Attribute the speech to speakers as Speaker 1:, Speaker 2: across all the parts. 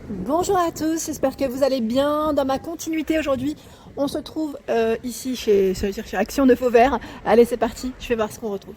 Speaker 1: Bonjour à tous, j'espère que vous allez bien. Dans ma continuité aujourd'hui, on se trouve ici chez Action de Fauvert. Allez, c'est parti, je vais voir ce qu'on retrouve.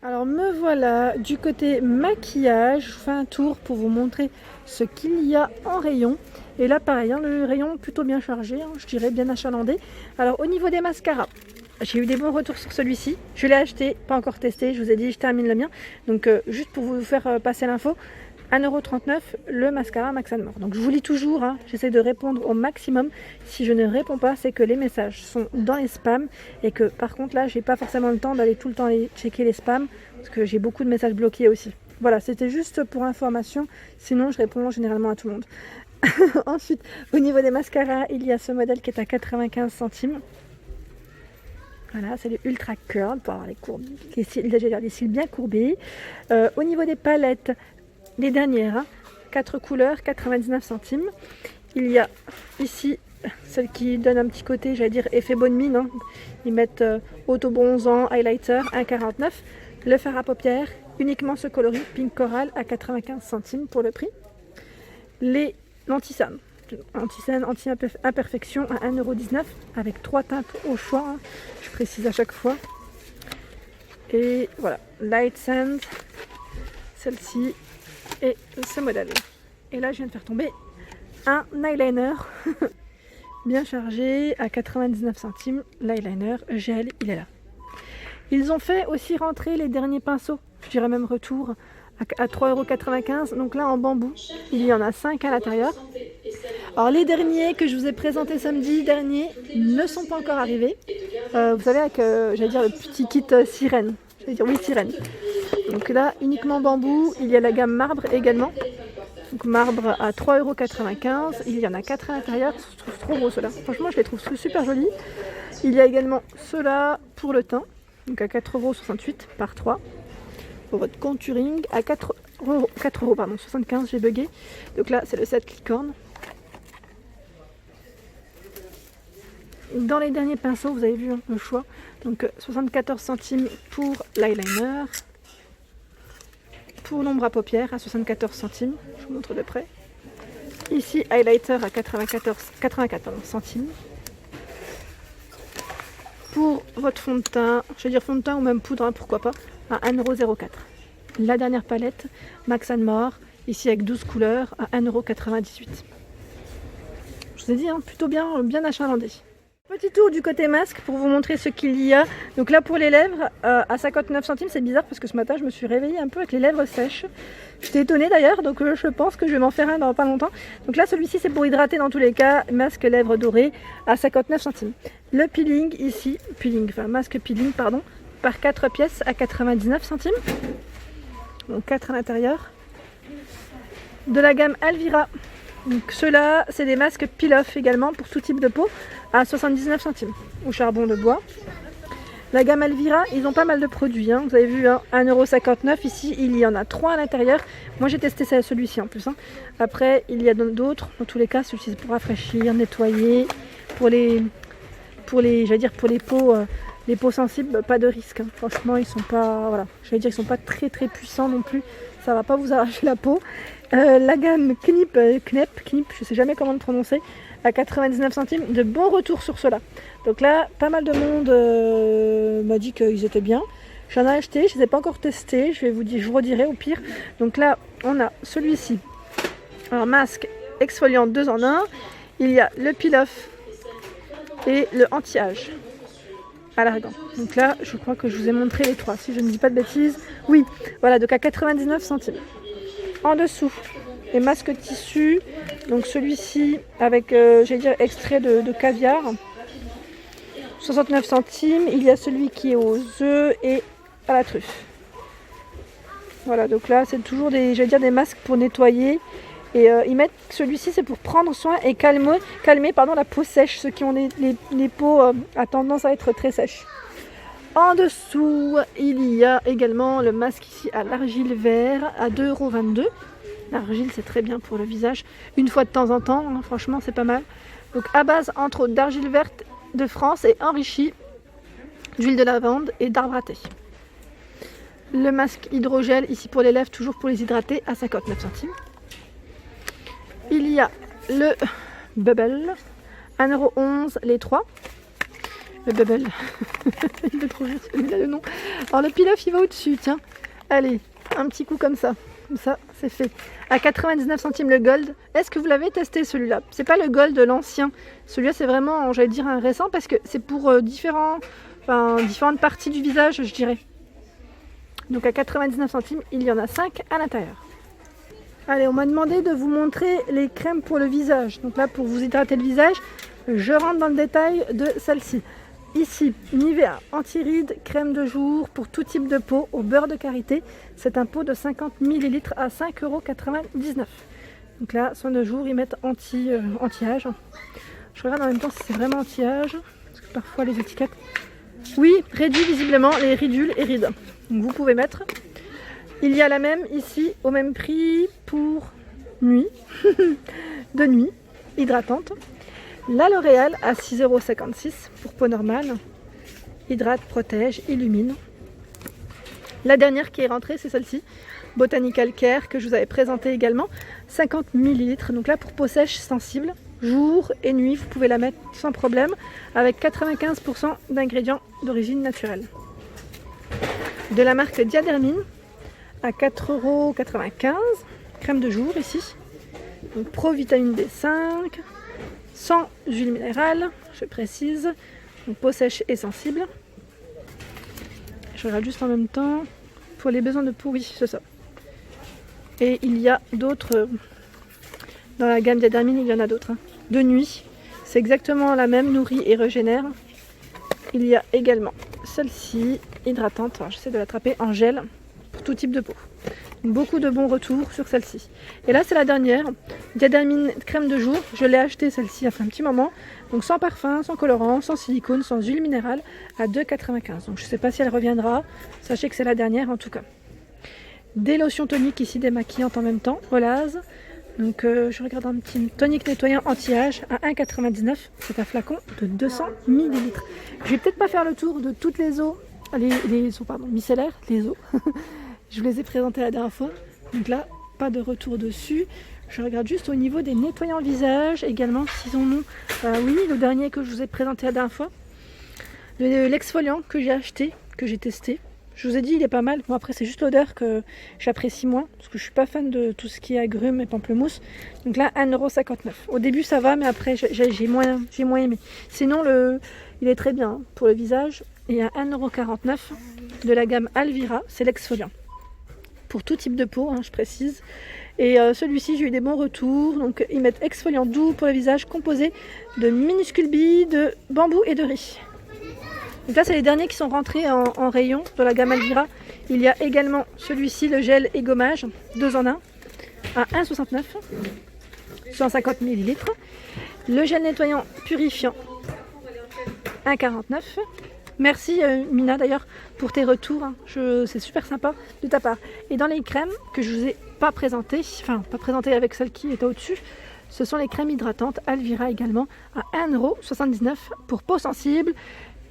Speaker 1: Alors me voilà du côté maquillage, je fais un tour pour vous montrer ce qu'il y a en rayon. Et là pareil, le rayon plutôt bien chargé, je dirais bien achalandé. Alors au niveau des mascaras, j'ai eu des bons retours sur celui-ci. Je l'ai acheté, pas encore testé, je vous ai dit je termine le mien. Donc juste pour vous faire passer l'info, 1,39 € le mascara Max & More. Donc je vous lis toujours, j'essaie de répondre au maximum. Si je ne réponds pas, c'est que les messages sont dans les spams et que par contre là, j'ai pas forcément le temps d'aller tout le temps aller checker les spams parce que j'ai beaucoup de messages bloqués aussi. Voilà, c'était juste pour information. Sinon, je réponds généralement à tout le monde. Ensuite, au niveau des mascaras, il y a ce modèle qui est à 95 centimes. Voilà, c'est le Ultra Curl pour avoir les courbes, les cils bien courbés. Au niveau des palettes, les dernières, 4 couleurs, 99 centimes. Il y a ici celle qui donne un petit côté, j'allais dire, effet bonne mine. Ils mettent auto-bronzant, highlighter, 1,49 €. Le fard à paupières, uniquement ce coloris, Pink Coral, à 95 centimes pour le prix. Les l'anti-cerne, anti-imperfection à 1,19 € avec 3 teintes au choix, je précise à chaque fois. Et voilà, Light Sand, celle-ci. Et ce modèle. Et là, je viens de faire tomber un eyeliner bien chargé à 99 centimes. L'eyeliner gel, il est là. Ils ont fait aussi rentrer les derniers pinceaux, je dirais même retour, à 3,95 €. Donc là, en bambou, il y en a 5 à l'intérieur. Alors les derniers que je vous ai présentés samedi dernier ne sont pas encore arrivés. Vous savez, avec, j'allais dire, le petit kit sirène. J'allais dire oui, sirène. Donc là, uniquement bambou, il y a la gamme marbre également. Donc marbre à 3,95 €. Il y en a 4 à l'intérieur. Je trouve trop beau ceux-là. Franchement, je les trouve super jolis. Il y a également ceux-là pour le teint. Donc à 4,68 € par 3. Pour votre contouring à 4,75 €, j'ai bugué. Donc là, c'est le set licorne. Dans les derniers pinceaux, vous avez vu le choix. Donc 74 centimes pour l'eyeliner. Pour l'ombre à paupières à 74 centimes, je vous montre de près. Ici, highlighter à 94 centimes. Pour votre fond de teint, je vais dire fond de teint ou même poudre, pourquoi pas, à 1,04 €. La dernière palette, Max & More, ici avec 12 couleurs, à 1,98 €. Je vous ai dit, plutôt bien achalandé. Petit tour du côté masque pour vous montrer ce qu'il y a. Donc là pour les lèvres à 59 centimes, c'est bizarre parce que ce matin je me suis réveillée un peu avec les lèvres sèches. J'étais étonnée d'ailleurs, donc je pense que je vais m'en faire un dans pas longtemps. Donc là celui-ci c'est pour hydrater dans tous les cas, masque lèvres dorées à 59 centimes. Le peeling ici, masque peeling pardon, par 4 pièces à 99 centimes. Donc 4 à l'intérieur. De la gamme Alvira. Donc ceux-là, c'est des masques peel-off également pour tout type de peau à 79 centimes au charbon de bois. La gamme Alvira, ils ont pas mal de produits. Vous avez vu, 1,59 € ici, il y en a 3 à l'intérieur. Moi j'ai testé celui-ci en plus. Après, il y a d'autres. Dans tous les cas, celui-ci c'est pour rafraîchir, nettoyer. Pour les peaux, les peaux sensibles, pas de risque. Franchement, ils sont pas, ils sont pas très puissants non plus. Ça va pas vous arracher la peau. La gamme Knip, je sais jamais comment le prononcer, à 99 centimes, de bons retours sur cela. Donc là, pas mal de monde m'a dit qu'ils étaient bien. J'en ai acheté, je ne les ai pas encore testés, je vous redirai au pire. Donc là, on a celui-ci, un masque exfoliant 2 en 1. Il y a le peel-off et le anti-âge à l'argan. Donc là, je crois que je vous ai montré les 3, si je ne dis pas de bêtises. Oui, voilà, donc à 99 centimes. En dessous, les masques tissus. Donc celui-ci avec, extrait de caviar. 69 centimes. Il y a celui qui est aux œufs et à la truffe. Voilà, donc là, c'est toujours des masques pour nettoyer. Et ils mettent celui-ci, c'est pour prendre soin et calmer la peau sèche, ceux qui ont les peaux à tendance à être très sèches. En dessous, il y a également le masque ici à l'argile vert à 2,22 €. L'argile, c'est très bien pour le visage. Une fois de temps en temps, franchement, c'est pas mal. Donc à base, entre autres, d'argile verte de France et enrichi d'huile de lavande et d'arbre à thé. Le masque hydrogel, ici pour les lèvres, toujours pour les hydrater, à 59 centimes. il y a le Bubble, 1,11 € les 3. Le Bubble, il est trop juste, il a le nom. Alors le Pilaf il va au-dessus, tiens. Allez, un petit coup comme ça c'est fait. À 99 centimes le Gold. Est-ce que vous l'avez testé celui-là? C'est pas le Gold de l'ancien. Celui-là c'est vraiment, j'allais dire, un récent parce que c'est pour différentes parties du visage, je dirais. Donc à 99 centimes, il y en a 5 à l'intérieur. Allez, on m'a demandé de vous montrer les crèmes pour le visage. Donc là, pour vous hydrater le visage, je rentre dans le détail de celle-ci. Ici, Nivea anti-rides, crème de jour pour tout type de peau au beurre de karité. C'est un pot de 50 ml à 5,99 €. Donc là, soin de jour, ils mettent anti-âge. Je regarde en même temps si c'est vraiment anti-âge. Parce que parfois les étiquettes... Oui, réduit visiblement les ridules et rides. Donc vous pouvez mettre. Il y a la même ici, au même prix pour nuit. De nuit, hydratante. La L'Oréal à 6,56 € pour peau normale. Hydrate, protège, illumine. La dernière qui est rentrée, c'est celle-ci. Botanical Care, que je vous avais présentée également. 50 ml. Donc là, pour peau sèche sensible, jour et nuit, vous pouvez la mettre sans problème. Avec 95% d'ingrédients d'origine naturelle. De la marque Diadermine à 4,95 €. Crème de jour ici. Donc Pro Vitamine B5. Sans huile minérale, je précise. Donc peau sèche et sensible. Je regarde juste en même temps. Pour les besoins de peau, oui, c'est ça. Et il y a d'autres. Dans la gamme Diadermine, il y en a d'autres. De nuit, c'est exactement la même, nourrit et régénère. Il y a également celle-ci, hydratante. Alors, j'essaie de l'attraper en gel pour tout type de peau. Beaucoup de bons retours sur celle-ci. Et là c'est la dernière, Diadermine crème de jour. Je l'ai acheté celle-ci il y a un petit moment. Donc sans parfum, sans colorant, sans silicone, sans huile minérale à 2,95 €. Donc je ne sais pas si elle reviendra. Sachez que c'est la dernière en tout cas. Des lotions toniques ici démaquillantes en même temps. Olaz. Donc je regarde un petit tonique nettoyant anti-âge à 1,99 €. C'est un flacon de 200 ml. Je vais peut-être pas faire le tour de toutes les eaux. Les eaux micellaires, les eaux. Je vous les ai présentées la dernière fois. Donc là, pas de retour dessus. Je regarde juste au niveau des nettoyants visage également, s'ils en ont. Oui, le dernier que je vous ai présenté la dernière fois. L'exfoliant que j'ai acheté, que j'ai testé. Je vous ai dit, il est pas mal. Bon, après, c'est juste l'odeur que j'apprécie moins. Parce que je suis pas fan de tout ce qui est agrumes et pamplemousse. Donc là, 1,59 €. Au début, ça va, mais après, j'ai moins aimé. Sinon, il est très bien pour le visage. Et à 1,49 € de la gamme Alvira, c'est l'exfoliant. Pour tout type de peau, je précise. Et celui-ci, j'ai eu des bons retours. Donc, ils mettent exfoliant doux pour le visage, composé de minuscules billes de bambou et de riz. Donc là, c'est les derniers qui sont rentrés en rayon de la gamme Alvira. Il y a également celui-ci, le gel et gommage, 2 en 1, à 1,69 €, 150 ml. Le gel nettoyant purifiant, 1,49 €. Merci Mina d'ailleurs pour tes retours, c'est super sympa de ta part. Et dans les crèmes que je vous ai pas présentées, pas présentées avec celle qui est au-dessus, ce sont les crèmes hydratantes Alvira également à 1,79 € pour peau sensible,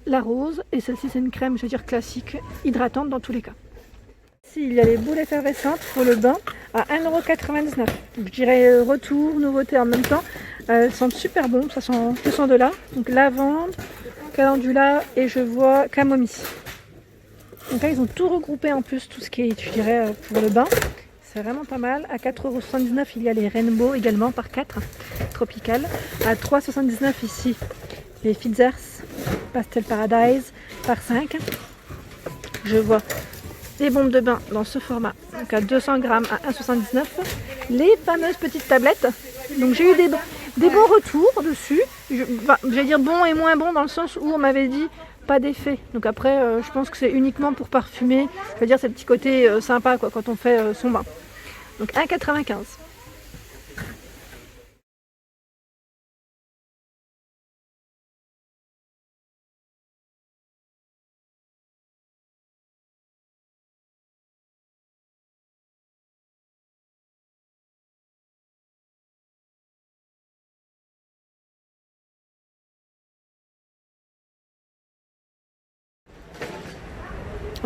Speaker 1: la rose. Et celle-ci c'est une crème, je veux dire classique, hydratante dans tous les cas. Ici il y a les boules effervescentes pour le bain à 1,99 €. Je dirais retour, nouveauté en même temps. Elles sentent super bon, ça sent de là. Donc lavande, calendula et je vois camomille. Donc là ils ont tout regroupé en plus, tout ce qui est, je dirais, pour le bain. C'est vraiment pas mal. À 4,79 € il y a les Rainbow également par 4, tropical. À 3,79 € ici les Fitzers Pastel Paradise par 5. Je vois les bombes de bain dans ce format, donc à 200 grammes à 1,79 €. Les fameuses petites tablettes. Donc j'ai eu des bons retours dessus. J'allais dire bon et moins bon dans le sens où on m'avait dit pas d'effet. Donc après, je pense que c'est uniquement pour parfumer. Je veux dire, c'est le petit côté sympa quoi, quand on fait son bain. Donc 1,95 €.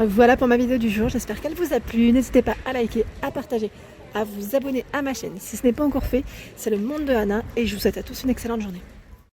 Speaker 1: Voilà pour ma vidéo du jour, j'espère qu'elle vous a plu. N'hésitez pas à liker, à partager, à vous abonner à ma chaîne si ce n'est pas encore fait. C'est le monde de Anna et je vous souhaite à tous une excellente journée.